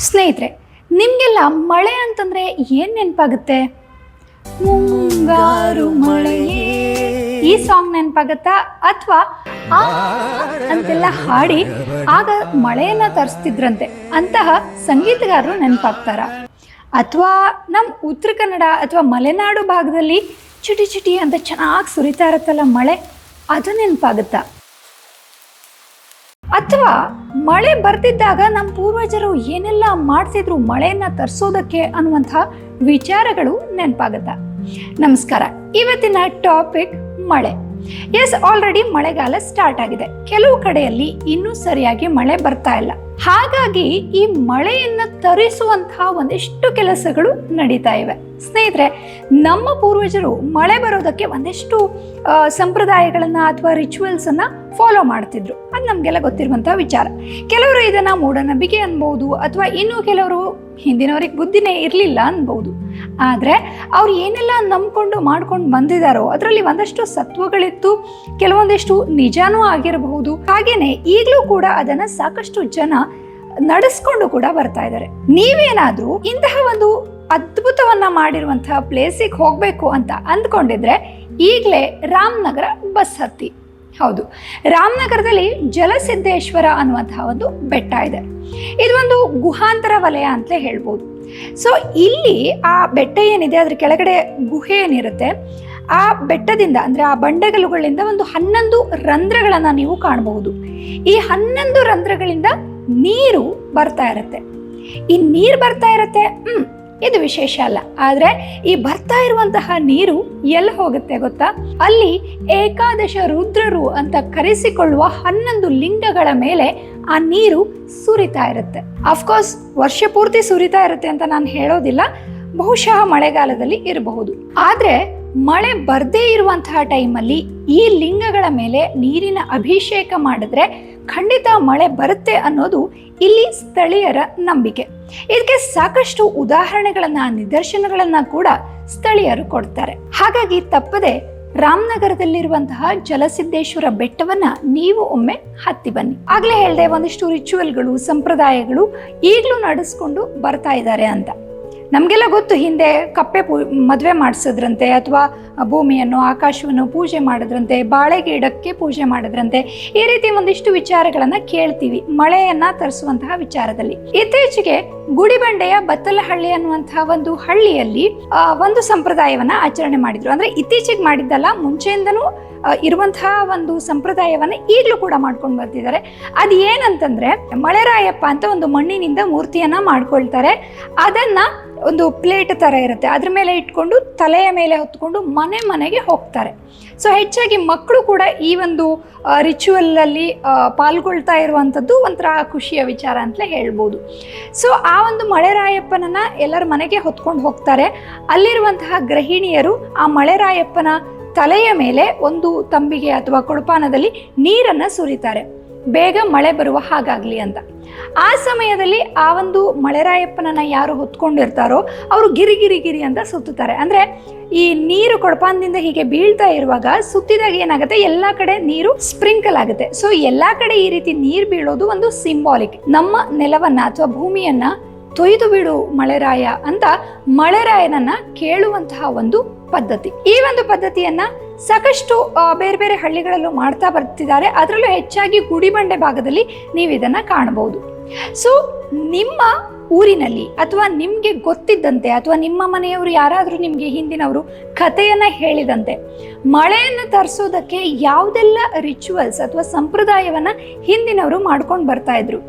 ಸ್ನೇಹಿತರೆ, ನಿಮಗೆಲ್ಲ ಮಳೆ ಅಂತಂದರೆ ಏನು ನೆನಪಾಗುತ್ತೆ? ಮುಂಗಾರು ಮಳೆಯೇ ಈ ಸಾಂಗ್ ನೆನಪಾಗತ್ತಾ? ಅಥವಾ ಆ ಅಂತೆಲ್ಲ ಹಾಡಿ ಆಗ ಮಳೆಯನ್ನು ತರಿಸ್ತಿದ್ರಂತೆ ಅಂತಹ ಸಂಗೀತಗಾರರು ನೆನಪಾಗ್ತಾರ? ಅಥವಾ ನಮ್ಮ ಉತ್ತರ ಕನ್ನಡ ಅಥವಾ ಮಲೆನಾಡು ಭಾಗದಲ್ಲಿ ಚಿಟಿ ಚಿಟಿ ಅಂತ ಚೆನ್ನಾಗಿ ಸುರಿತಾ ಇರುತ್ತಲ್ಲ ಮಳೆ, ಅದು ನೆನಪಾಗುತ್ತಾ? ಅಥವಾ ಮಳೆ ಬರ್ತಿದ್ದಾಗ ನಮ್ಮ ಪೂರ್ವಜರು ಏನೆಲ್ಲ ಮಾಡ್ತಿದ್ರು ಮಳೆಯನ್ನ ತರಿಸೋದಕ್ಕೆ ಅನ್ನುವಂಥ ವಿಚಾರಗಳು ನೆನಪಾಗುತ್ತಾ? ನಮಸ್ಕಾರ. ಇವತ್ತಿನ ಟಾಪಿಕ್ ಮಳೆ. ಎಸ್, ಆಲ್ರೆಡಿ ಮಳೆಗಾಲ ಸ್ಟಾರ್ಟ್ ಆಗಿದೆ. ಕೆಲವು ಕಡೆಯಲ್ಲಿ ಇನ್ನೂ ಸರಿಯಾಗಿ ಮಳೆ ಬರ್ತಾ ಇಲ್ಲ. ಹಾಗಾಗಿ ಈ ಮಳೆಯನ್ನ ತರಿಸುವಂತಹ ಒಂದಿಷ್ಟು ಕೆಲಸಗಳು ನಡೀತಾ ಇವೆ. ಸ್ನೇಹಿತರೆ, ನಮ್ಮ ಪೂರ್ವಜರು ಮಳೆ ಬರೋದಕ್ಕೆ ಒಂದಿಷ್ಟು ಸಂಪ್ರದಾಯಗಳನ್ನ ಅಥವಾ ರಿಚುವಲ್ಸ್ ಅನ್ನ ಫಾಲೋ ಮಾಡ್ತಿದ್ರು. ಅದು ನಮಗೆಲ್ಲ ಗೊತ್ತಿರುವಂತಹ ವಿಚಾರ. ಕೆಲವರು ಇದನ್ನ ಮೂಢನಂಬಿಕೆ ಅನ್ಬಹುದು, ಅಥವಾ ಇನ್ನು ಕೆಲವರು ಹಿಂದಿನವರಿಗೆ ಬುದ್ಧಿನೇ ಇರಲಿಲ್ಲ ಅನ್ಬಹುದು. ಆದರೆ ಅವ್ರು ಏನೆಲ್ಲ ನಂಬ್ಕೊಂಡು ಮಾಡ್ಕೊಂಡು ಬಂದಿದ್ದಾರೋ ಅದರಲ್ಲಿ ಒಂದಷ್ಟು ಸತ್ವಗಳಿತ್ತು, ಕೆಲವೊಂದಿಷ್ಟು ನಿಜಾನೂ ಆಗಿರಬಹುದು. ಹಾಗೇನೆ ಈಗಲೂ ಕೂಡ ಅದನ್ನ ಸಾಕಷ್ಟು ಜನ ನಡೆಸ್ಕೊಂಡು ಕೂಡ ಬರ್ತಾ ಇದ್ದಾರೆ. ನೀವೇನಾದ್ರೂ ಇಂತಹ ಒಂದು ಅದ್ಭುತವನ್ನ ಮಾಡಿರುವಂತಹ ಪ್ಲೇಸಿಗೆ ಹೋಗ್ಬೇಕು ಅಂತ ಅಂದ್ಕೊಂಡಿದ್ರೆ ಈಗಲೇ ರಾಮನಗರ ಬಸ್ ಹತ್ತಿ. ಹೌದು, ರಾಮನಗರದಲ್ಲಿ ಜಲಸಿದ್ದೇಶ್ವರ ಅನ್ನುವಂತಹ ಒಂದು ಬೆಟ್ಟ ಇದೆ. ಇದು ಒಂದು ಗುಹಾಂತರ ವಲಯ ಅಂತಲೇ ಹೇಳ್ಬೋದು. ಸೊ ಇಲ್ಲಿ ಆ ಬೆಟ್ಟ ಏನಿದೆ ಅದ್ರ ಕೆಳಗಡೆ ಗುಹೆ ಏನಿರುತ್ತೆ, ಆ ಬೆಟ್ಟದಿಂದ ಅಂದ್ರೆ ಆ ಬಂಡೆಗಲ್ಲುಗಳಿಂದ ಒಂದು 11 ರಂಧ್ರಗಳನ್ನ ನೀವು ಕಾಣಬಹುದು. ಈ 11 ರಂಧ್ರಗಳಿಂದ ನೀರು ಬರ್ತಾ ಇರುತ್ತೆ. ಈ ನೀರು ಬರ್ತಾ ಇರುತ್ತೆ, ಇದು ವಿಶೇಷ ಅಲ್ಲ. ಆದ್ರೆ ಈ ಬರ್ತಾ ಇರುವಂತಹ ನೀರು ಎಲ್ಲಿ ಹೋಗುತ್ತೆ ಗೊತ್ತಾ? ಅಲ್ಲಿ ಏಕಾದಶ ರುದ್ರರು ಅಂತ ಕರೆಸಿಕೊಳ್ಳುವ 11 ಲಿಂಗಗಳ ಮೇಲೆ ಆ ನೀರು ಸುರಿತಾ ಇರುತ್ತೆ. ಅಫ್ಕೋರ್ಸ್ ವರ್ಷ ಪೂರ್ತಿ ಸುರಿತಾ ಇರುತ್ತೆ ಅಂತ ನಾನು ಹೇಳೋದಿಲ್ಲ, ಬಹುಶಃ ಮಳೆಗಾಲದಲ್ಲಿ ಇರಬಹುದು. ಆದ್ರೆ ಮಳೆ ಬರ್ದೇ ಇರುವಂತಹ ಟೈಮಲ್ಲಿ ಈ ಲಿಂಗಗಳ ಮೇಲೆ ನೀರಿನ ಅಭಿಷೇಕ ಮಾಡಿದ್ರೆ ಖಂಡಿತ ಮಳೆ ಬರುತ್ತೆ ಅನ್ನೋದು ಇಲ್ಲಿ ಸ್ಥಳೀಯರ ನಂಬಿಕೆ. ಇದಕ್ಕೆ ಸಾಕಷ್ಟು ಉದಾಹರಣೆಗಳನ್ನ, ನಿದರ್ಶನಗಳನ್ನ ಕೂಡ ಸ್ಥಳೀಯರು ಕೊಡ್ತಾರೆ. ಹಾಗಾಗಿ ತಪ್ಪದೆ ರಾಮನಗರದಲ್ಲಿರುವಂತಹ ಜಲಸಿದ್ದೇಶ್ವರ ಬೆಟ್ಟವನ್ನ ನೀವು ಒಮ್ಮೆ ಹತ್ತಿ ಬನ್ನಿ. ಆಗ್ಲೇ ಹೇಳ್ದೆ, ಒಂದಿಷ್ಟು ರಿಚುವಲ್ಗಳು, ಸಂಪ್ರದಾಯಗಳು ಈಗಲೂ ನಡೆಸ್ಕೊಂಡು ಬರ್ತಾ ಇದ್ದಾರೆ ಅಂತ. ನಮಗೆಲ್ಲ ಗೊತ್ತು, ಹಿಂದೆ ಕಪ್ಪೆ ಮದುವೆ ಮಾಡಿಸಿದ್ರಂತೆ, ಅಥವಾ ಭೂಮಿಯನ್ನು, ಆಕಾಶವನ್ನು ಪೂಜೆ ಮಾಡಿದ್ರಂತೆ, ಬಾಳೆ ಗಿಡಕ್ಕೆ ಪೂಜೆ ಮಾಡಿದ್ರಂತೆ. ಈ ರೀತಿ ಒಂದಿಷ್ಟು ವಿಚಾರಗಳನ್ನ ಕೇಳ್ತೀವಿ ಮಳೆಯನ್ನ ತರಿಸುವಂತಹ ವಿಚಾರದಲ್ಲಿ. ಇತ್ತೀಚೆಗೆ ಗುಡಿಬಂಡೆಯ ಬತ್ತಲಹಳ್ಳಿ ಅನ್ನುವಂತಹ ಒಂದು ಹಳ್ಳಿಯಲ್ಲಿ ಒಂದು ಸಂಪ್ರದಾಯವನ್ನ ಆಚರಣೆ ಮಾಡಿದ್ರು. ಅಂದ್ರೆ ಇತ್ತೀಚೆಗೆ ಮಾಡಿದ್ದಲ್ಲ, ಮುಂಚೆಯಿಂದನೂ ಇರುವಂತಹ ಒಂದು ಸಂಪ್ರದಾಯವನ್ನ ಈಗಲೂ ಕೂಡ ಮಾಡ್ಕೊಂಡು ಬರ್ತಿದ್ದಾರೆ. ಅದು ಏನಂತಂದ್ರೆ, ಮಳೆರಾಯಪ್ಪ ಅಂತ ಒಂದು ಮಣ್ಣಿನಿಂದ ಮೂರ್ತಿಯನ್ನ ಮಾಡ್ಕೊಳ್ತಾರೆ. ಅದನ್ನ ಒಂದು ಪ್ಲೇಟ್ ತರ ಇರುತ್ತೆ, ಅದ್ರ ಮೇಲೆ ಇಟ್ಕೊಂಡು ತಲೆಯ ಮೇಲೆ ಹೊತ್ಕೊಂಡು ಮನೆ ಮನೆಗೆ ಹೋಗ್ತಾರೆ. ಸೊ ಹೆಚ್ಚಾಗಿ ಮಕ್ಕಳು ಕೂಡ ಈ ಒಂದು ರಿಚುವಲ್ ಅಲ್ಲಿ ಪಾಲ್ಗೊಳ್ತಾ ಇರುವಂಥದ್ದು ಒಂಥರ ಖುಷಿಯ ವಿಚಾರ ಅಂತಲೇ ಹೇಳ್ಬೋದು. ಸೊ ಆ ಒಂದು ಮಳೆರಾಯಪ್ಪನನ್ನ ಎಲ್ಲರ ಮನೆಗೆ ಹೊತ್ಕೊಂಡು ಹೋಗ್ತಾರೆ. ಅಲ್ಲಿರುವಂತಹ ಗೃಹಿಣಿಯರು ಆ ಮಳೆರಾಯಪ್ಪನ ತಲೆಯ ಮೇಲೆ ಒಂದು ತಂಬಿಗೆ ಅಥವಾ ಕೊಡಪಾನದಲ್ಲಿ ನೀರನ್ನ ಸುರಿತಾರೆ, ಬೇಗ ಮಳೆ ಬರುವ ಹಾಗಾಗ್ಲಿ ಅಂತ. ಆ ಸಮಯದಲ್ಲಿ ಆ ಒಂದು ಮಳೆರಾಯಪ್ಪನನ್ನ ಯಾರು ಹೊತ್ಕೊಂಡಿರ್ತಾರೋ ಅವರು ಗಿರಿ ಗಿರಿ ಗಿರಿ ಅಂತ ಸುತ್ತುತ್ತಾರೆ. ಅಂದ್ರೆ ಈ ನೀರು ಕೊಡಪಾನದಿಂದ ಹೀಗೆ ಬೀಳ್ತಾ ಇರುವಾಗ ಸುತ್ತಿದಾಗ ಏನಾಗುತ್ತೆ, ಎಲ್ಲಾ ಕಡೆ ನೀರು ಸ್ಪ್ರಿಂಕಲ್ ಆಗುತ್ತೆ. ಸೊ ಎಲ್ಲಾ ಕಡೆ ಈ ರೀತಿ ನೀರು ಬೀಳೋದು ಒಂದು ಸಿಂಬಾಲಿಕ್. ನಮ್ಮ ನೆಲವನ್ನ ಅಥವಾ ಭೂಮಿಯನ್ನ ತೊಯ್ದು ಬಿಡು ಮಳೆರಾಯ ಅಂತ ಮಳೆರಾಯನನ್ನ ಕೇಳುವಂತಹ ಒಂದು ಪದ್ಧತಿ. ಈ ಒಂದು ಪದ್ಧತಿಯನ್ನ ಸಾಕಷ್ಟು ಬೇರೆ ಬೇರೆ ಹಳ್ಳಿಗಳಲ್ಲೂ ಮಾಡ್ತಾ ಬರ್ತಿದ್ದಾರೆ. ಅದರಲ್ಲೂ ಹೆಚ್ಚಾಗಿ ಗುಡಿಬಂಡೆ ಭಾಗದಲ್ಲಿ ನೀವು ಇದನ್ನ ಕಾಣಬಹುದು. ಸೊ ನಿಮ್ಮ ಊರಿನಲ್ಲಿ ಅಥವಾ ನಿಮ್ಗೆ ಗೊತ್ತಿದ್ದಂತೆ, ಅಥವಾ ನಿಮ್ಮ ಮನೆಯವರು ಯಾರಾದ್ರೂ ನಿಮ್ಗೆ ಹಿಂದಿನವರು ಕಥೆಯನ್ನ ಹೇಳಿದಂತೆ ಮಳೆಯನ್ನು ತರಿಸೋದಕ್ಕೆ ಯಾವುದೆಲ್ಲ ರಿಚುವಲ್ಸ್ ಅಥವಾ ಸಂಪ್ರದಾಯವನ್ನ ಹಿಂದಿನವರು ಮಾಡ್ಕೊಂಡು ಬರ್ತಾ ಇದ್ರು,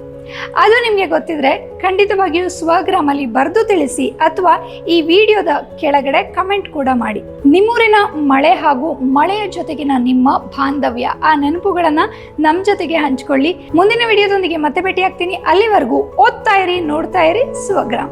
ಅದು ನಿಮಗೆ ಗೊತ್ತಿದ್ರೆ ಖಂಡಿತವಾಗಿಯೂ ಸ್ವಗ್ರಾಮಲ್ಲಿ ಬರೆದು ತಿಳಿಸಿ, ಅಥವಾ ಈ ವಿಡಿಯೋದ ಕೆಳಗಡೆ ಕಮೆಂಟ್ ಕೂಡ ಮಾಡಿ. ನಿಮ್ಮೂರಿನ ಮಳೆ ಹಾಗೂ ಮಳೆಯ ಜೊತೆಗಿನ ನಿಮ್ಮ ಬಾಂಧವ್ಯ, ಆ ನೆನಪುಗಳನ್ನ ನಮ್ಮ ಜೊತೆಗೆ ಹಂಚಿಕೊಳ್ಳಿ. ಮುಂದಿನ ವಿಡಿಯೋದೊಂದಿಗೆ ಮತ್ತೆ ಭೇಟಿ ಆಗ್ತೀನಿ. ಅಲ್ಲಿವರೆಗೂ ಓದ್ತಾ ಇರಿ, ನೋಡ್ತಾ ಇರಿ ಸ್ವಗ್ರಾಮ.